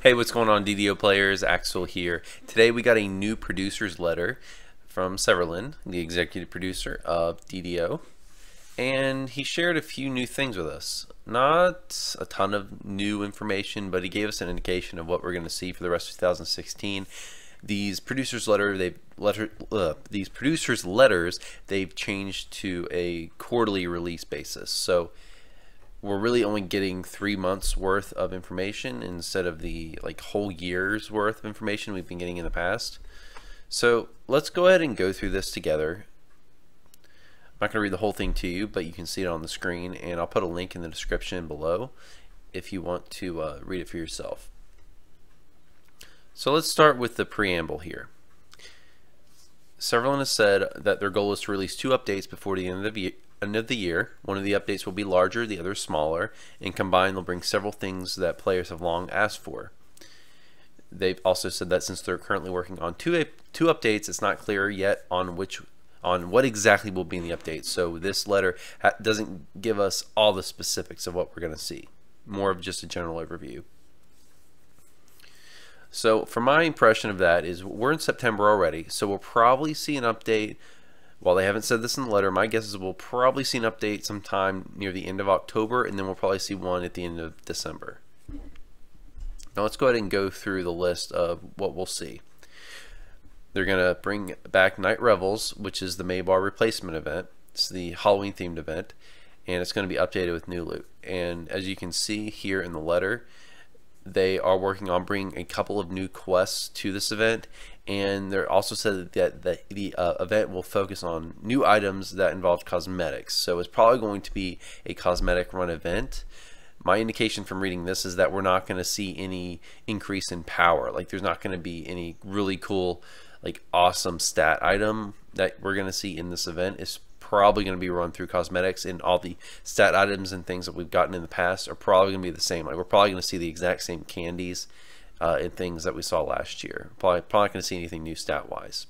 Hey, what's going on, DDO players? Axel here. Today we got a new producer's letter from Severlin, the executive producer of DDO, and he shared a few new things with us. Not a ton of new information, but he gave us an indication of what we're going to see for the rest of 2016. These producers' letters they've changed to a quarterly release basis. So we're really only getting 3 months worth of information instead of the whole year's worth of information we've been getting in the past. So let's go ahead and go through this together. I'm not going to read the whole thing to you, but you can see it on the screen, and I'll put a link in the description below if you want to read it for yourself. So let's start with the preamble here. Severlin has said that their goal is to release 2 updates before the end of the year. One of the updates will be larger, the other smaller, and combined they'll bring several things that players have long asked for. They've also said that since they're currently working on two updates, it's not clear yet on what exactly will be in the updates. So this letter doesn't give us all the specifics of what we're going to see, more of just a general overview. So for my impression of that is we're in September already, so we'll probably see an update. While they haven't said this in the letter, my guess is we'll probably see an update sometime near the end of October, and then we'll probably see one at the end of December. Now let's go ahead and go through the list of what we'll see. They're going to bring back Night Revels, which is the Maybar replacement event. It's the Halloween themed event, and it's going to be updated with new loot. And as you can see here in the letter, they are working on bringing a couple of new quests to this event, and they're also said that the event will focus on new items that involve cosmetics. So it's probably going to be a cosmetic run event. My indication from reading this is that we're not going to see any increase in power. There's not going to be any really cool, awesome stat item that we're going to see in this event. It's probably going to be run through cosmetics, and all the stat items and things that we've gotten in the past are probably going to be the same. We're probably going to see the exact same candies and things that we saw last year. Probably not going to see anything new stat wise.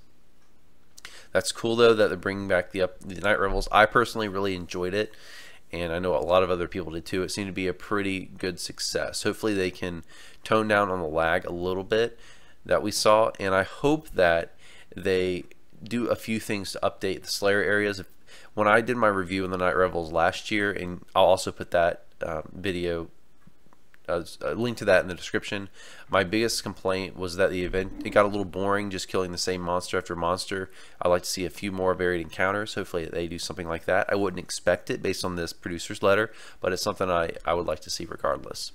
That's cool though that they're bringing back the Night Revels. I personally really enjoyed it, and I know a lot of other people did too. It seemed to be a pretty good success. Hopefully they can tone down on the lag a little bit that we saw, and I hope that they do a few things to update the Slayer areas. When I did my review on the Night Revels last year, and I'll also put that video, a link to that in the description, my biggest complaint was that the event, it got a little boring just killing the same monster after monster. I'd like to see a few more varied encounters. Hopefully they do something like that. I wouldn't expect it based on this producer's letter, but it's something I would like to see regardless.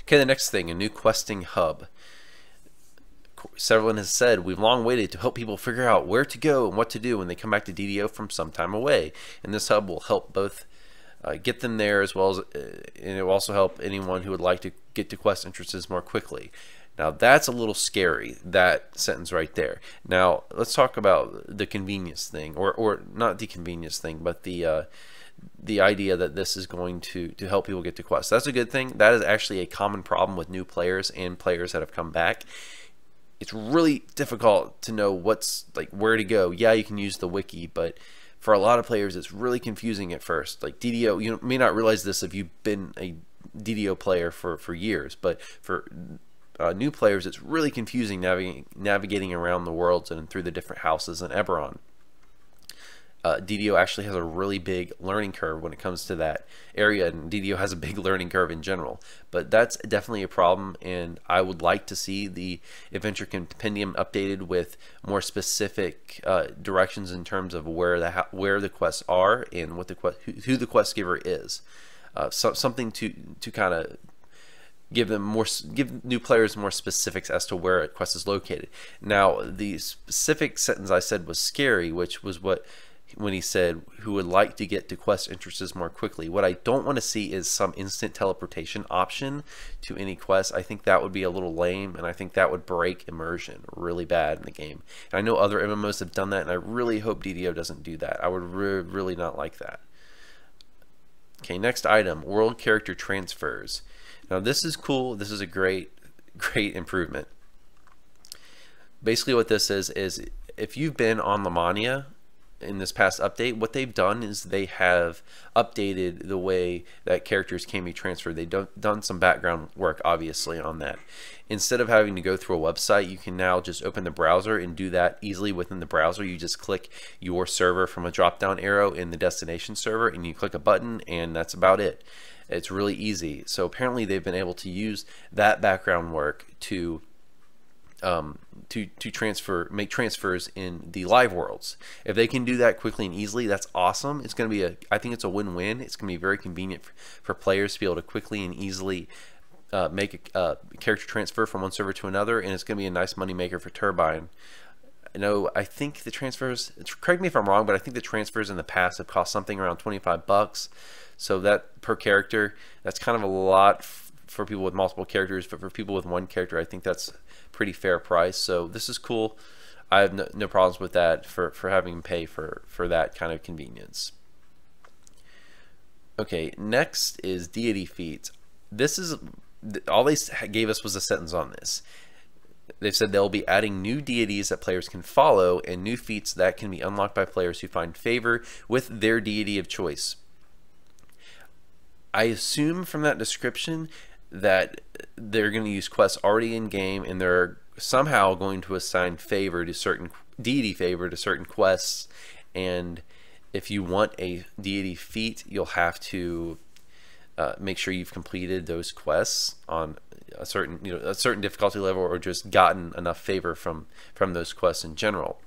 Okay, the next thing, a new questing hub. Severlin has said, we've long waited to help people figure out where to go and what to do when they come back to DDO from some time away. And this hub will help both get them there, as well as and it will also help anyone who would like to get to quest entrances more quickly. Now that's a little scary, that sentence right there. Now let's talk about the convenience thing, or not the convenience thing, but the idea that this is going to help people get to quests. That's a good thing. That is actually a common problem with new players and players that have come back. It's really difficult to know what's where to go. Yeah, you can use the wiki, but for a lot of players it's really confusing at first. DDO, you may not realize this if you've been a DDO player for years, but for new players it's really confusing navigating around the worlds and through the different houses in Eberron. DDO actually has a really big learning curve when it comes to that area, and DDO has a big learning curve in general, but that's definitely a problem, and I would like to see the Adventure Compendium updated with more specific directions in terms of where the quests are and what who the quest giver is. Something to kind of give new players more specifics as to where a quest is located. Now the specific sentence I said was scary, which was when he said who would like to get to quest entrances more quickly. What I don't want to see is some instant teleportation option to any quest. I think that would be a little lame, and I think that would break immersion really bad in the game. And I know other MMOs have done that, and I really hope DDO doesn't do that. I would really not like that. Okay, next item, world character transfers. Now this is cool. This is a great improvement. Basically what this is if you've been on Lamania in this past update, what they've done is they have updated the way that characters can be transferred. They've done some background work, obviously, on that. Instead of having to go through a website, you can now just open the browser and do that easily within the browser. You just click your server from a drop-down arrow in the destination server, and you click a button, and that's about it. It's really easy. So apparently they've been able to use that background work to make transfers in the live worlds. If they can do that quickly and easily, that's awesome. It's going to be I think it's a win-win. It's going to be very convenient for players to be able to quickly and easily make a character transfer from one server to another, and it's going to be a nice money maker for Turbine. I think the transfers, correct me if I'm wrong, but I think the transfers in the past have cost something around 25 bucks. So that per character, that's kind of a lot for people with multiple characters, but for people with one character, I think that's pretty fair price. So this is cool. I have no problems with that for having them pay for that kind of convenience. Okay, next is deity feats. This is all they gave us was a sentence on this. They've said they'll be adding new deities that players can follow and new feats that can be unlocked by players who find favor with their deity of choice. I assume from that description that they're going to use quests already in game, and they're somehow going to assign deity favor to certain quests. And if you want a deity feat, you'll have to make sure you've completed those quests on a certain difficulty level, or just gotten enough favor from those quests in general.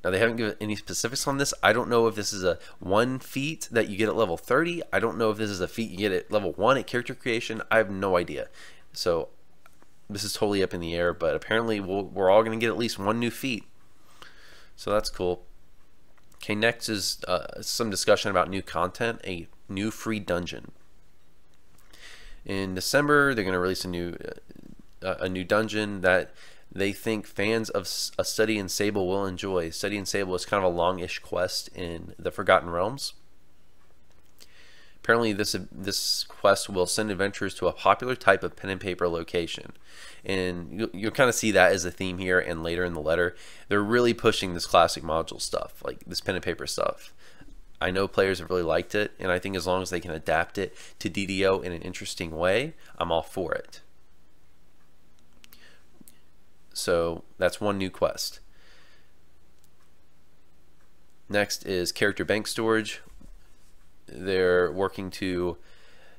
Now, they haven't given any specifics on this. I don't know if this is a one feat that you get at level 30. I don't know if this is a feat you get at level 1 at character creation. I have no idea. So this is totally up in the air, but apparently we're all going to get at least one new feat. So that's cool. Okay, next is some discussion about new content, a new free dungeon. In December, they're going to release a new dungeon that they think fans of A Study in Sable will enjoy. Study in Sable is kind of a long-ish quest in the Forgotten Realms. Apparently this quest will send adventurers to a popular type of pen and paper location. And you'll kind of see that as a theme here and later in the letter. They're really pushing this classic module stuff, like this pen and paper stuff. I know players have really liked it, and I think as long as they can adapt it to DDO in an interesting way, I'm all for it. So that's one new quest. Next is character bank storage. They're working to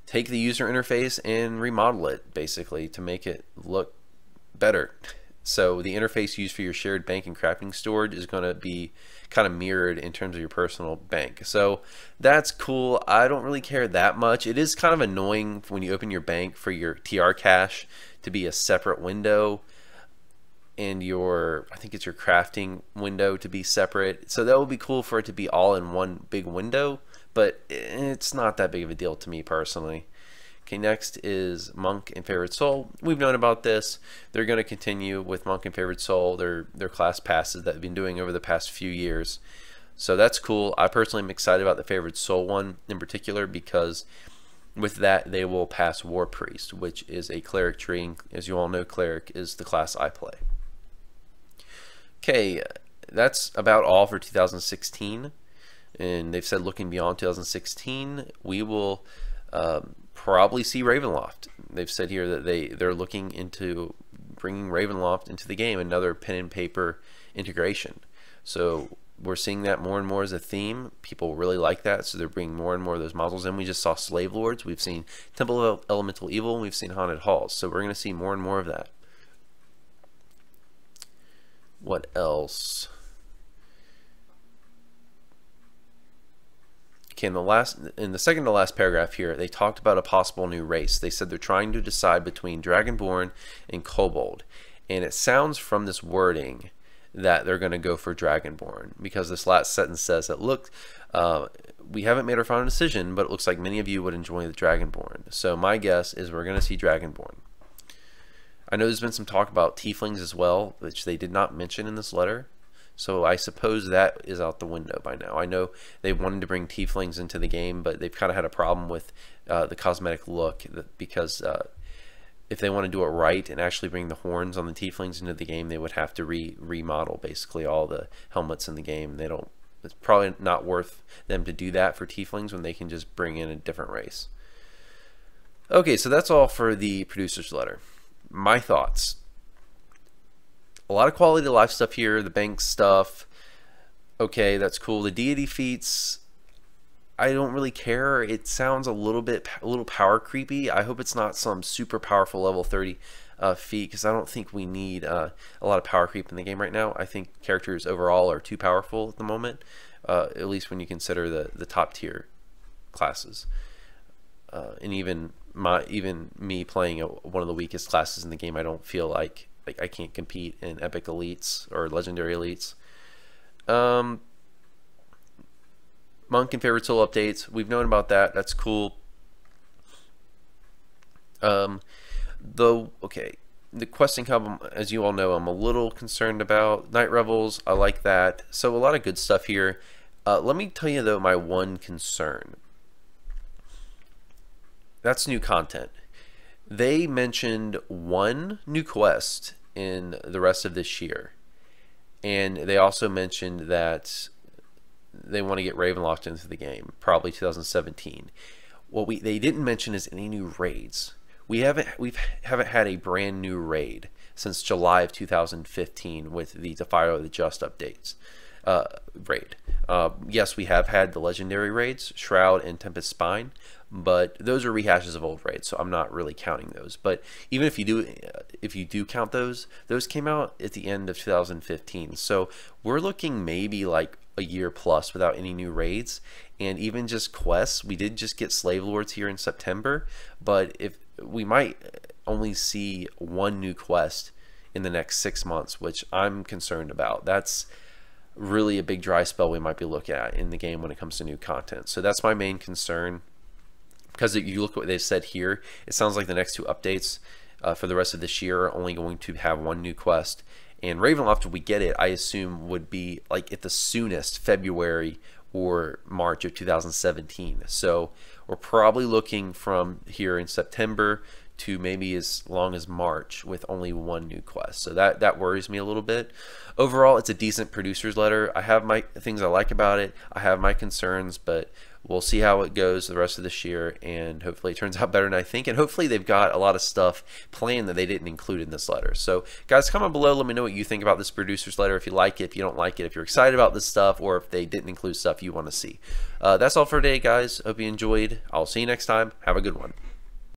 take the user interface and remodel it, basically, to make it look better. So the interface used for your shared bank and crafting storage is going to be kind of mirrored in terms of your personal bank. So that's cool. I don't really care that much. It is kind of annoying when you open your bank for your TR cache to be a separate window, and I think it's your crafting window to be separate. So that would be cool for it to be all in one big window, but it's not that big of a deal to me personally. Okay, next is Monk and Favorite Soul. We've known about this. They're going to continue with Monk and Favorite Soul, their class passes that they've been doing over the past few years. So that's cool. I personally am excited about the Favorite Soul one in particular, because with that they will pass War Priest, which is a cleric tree, and as you all know, cleric is the class I play. Okay, that's about all for 2016, and they've said looking beyond 2016 we will probably see Ravenloft. They've said here that they're looking into bringing Ravenloft into the game, another pen and paper integration. So we're seeing that more and more as a theme. People really like that, so they're bringing more and more of those modules in. We just saw Slave Lords, we've seen Temple of Elemental Evil, and we've seen Haunted Halls. So we're going to see more and more of that. What else? Okay, in the second to last paragraph here, they talked about a possible new race. They said they're trying to decide between Dragonborn and Kobold, and it sounds from this wording that they're going to go for Dragonborn, because this last sentence says that, look, we haven't made our final decision, but it looks like many of you would enjoy the Dragonborn. So my guess is we're going to see Dragonborn. I know there's been some talk about Tieflings as well, which they did not mention in this letter. So I suppose that is out the window by now. I know they wanted to bring Tieflings into the game, but they've kind of had a problem with the cosmetic look, because if they want to do it right and actually bring the horns on the Tieflings into the game, they would have to remodel basically all the helmets in the game. They don't it's probably not worth them to do that for tieflings when they can just bring in a different race. Okay, so that's all for the producer's letter. My thoughts. A lot of quality of life stuff here, the bank stuff. Okay, that's cool. The deity feats, I don't really care. It sounds a little power creepy. I hope it's not some super powerful level 30 feat, because I don't think we need a lot of power creep in the game right now. I think characters overall are too powerful at the moment, at least when you consider the top tier classes. And even me playing one of the weakest classes in the game, I don't feel like I can't compete in epic elites or legendary elites. Monk and favorite soul updates, we've known about that. That's cool. Okay, the questing hub, as you all know, I'm a little concerned about. Night Revels, I like that. So a lot of good stuff here. Let me tell you though my one concern. That's new content. They mentioned one new quest in the rest of this year, and they also mentioned that they want to get Ravenloft into the game, probably 2017. What they didn't mention is any new raids. We haven't had a brand new raid since July of 2015 with the Defile of the Just updates raid. Yes, we have had the legendary raids, Shroud and Tempest Spine, but those are rehashes of old raids, so I'm not really counting those. But even if you do count those came out at the end of 2015. So we're looking maybe like a year plus without any new raids, and even just quests. We did just get Slave Lords here in September, but if we might only see one new quest in the next 6 months, which I'm concerned about. That's really a big dry spell we might be looking at in the game when it comes to new content. So that's my main concern, because if you look at what they said here, it sounds like the next two updates for the rest of this year are only going to have one new quest. And Ravenloft, if we get it, I assume would be like at the soonest February or March of 2017. So we're probably looking from here in September to maybe as long as March with only one new quest. So that worries me a little bit. Overall, it's a decent producer's letter. I have my things I like about it. I have my concerns, but we'll see how it goes the rest of this year, and hopefully it turns out better than I think, and hopefully they've got a lot of stuff planned that they didn't include in this letter. So guys, comment below, let me know what you think about this producer's letter, if you like it, if you don't like it, if you're excited about this stuff, or if they didn't include stuff you want to see. That's all for today, guys. Hope you enjoyed. I'll see you next time. Have a good one.